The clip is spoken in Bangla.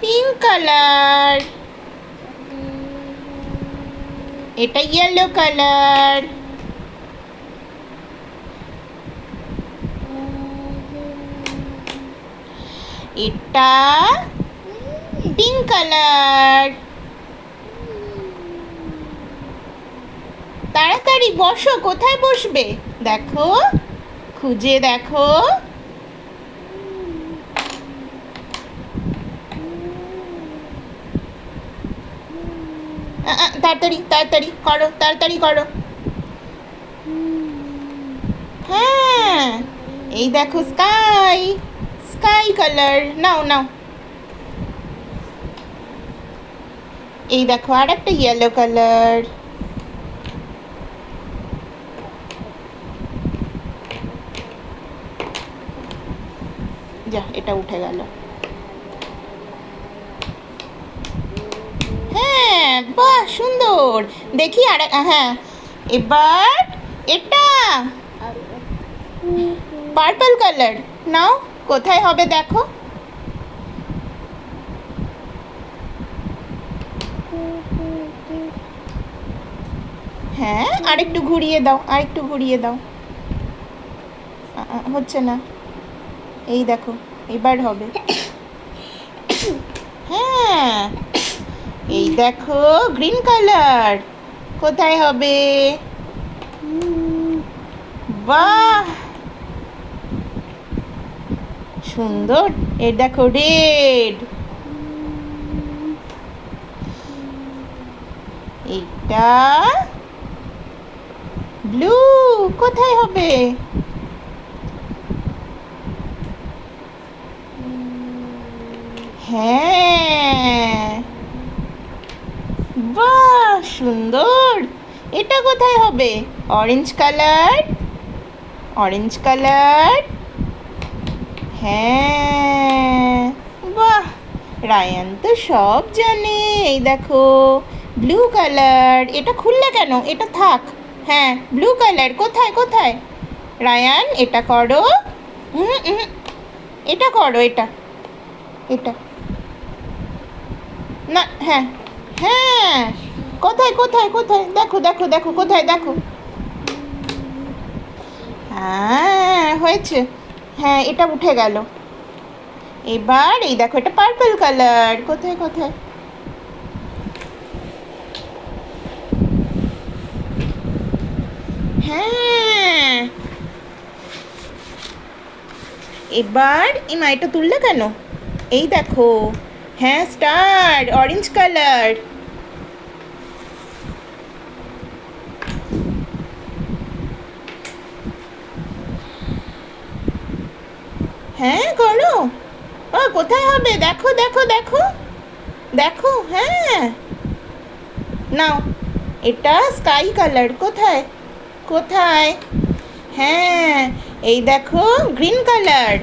Pink colour. এটা ইয়েলো কালার। এটা পিঙ্ক কালার। তাড়াতাড়ি বসো, কোথায় বসবে দেখো, খুঁজে দেখো। তাড়াতাড়ি তাড়াতাড়ি করো, তাড়াতাড়ি করো। হ্যাঁ, এই দেখো স্কাই, স্কাই কালার। নাও নাও, এই দেখো আর একটা ইয়েলো কালার। যা, এটা উঠে গেল। হ্যাঁ, বাহ সুন্দর। দেখি আর, হ্যাঁ এবার এটা পার্পল কালার। নাও, কোথায় হবে দেখো। হ্যাঁ, আরেকটু ঘুরিয়ে দাও, আরেকটু ঘুরিয়ে দাও। হচ্ছে না, এই দেখো এবার হবে। হ্যাঁ, এই দেখো গ্রিন কালার, কোথায় হবে। বাহ সুন্দর। এই দেখো রেড। এইটা ব্লু, কোথায় হবে। হ্যাঁ, বাহ সুন্দর। এটা কোথায় হবে। Orange colour, orange colour. হ্যাঁ, বাহ, রায়ান তো সব জানে। এই দেখো ব্লু কালার। এটা খুললে কেন, এটা থাক। হ্যাঁ, ব্লু কালার কোথায় কোথায়। রায়ান এটা করো। এটা করো, এটা, এটা না। হ্যাঁ, হ্যাঁ, কোথায় কোথায় কোথায় দেখো দেখো দেখো, কোথায় দেখো। হ্যাঁ হয়েছে। হ্যাঁ, এটা উঠে গেল। এবার এই দেখো এটা পার্পল কালার, কোথায় কোথায়। হ্যাঁ, এবার মা এটা তুললে কেন। এই দেখো, হ্যাঁ স্টার, অরেঞ্জ কালার। হ্যাঁ করো। ও কোথায় হবে দেখো দেখো দেখো দেখো। হ্যাঁ, নাও, এটা স্কাই কালার, কোথায় কোথায়। হ্যাঁ, এই দেখো গ্রিন কালার।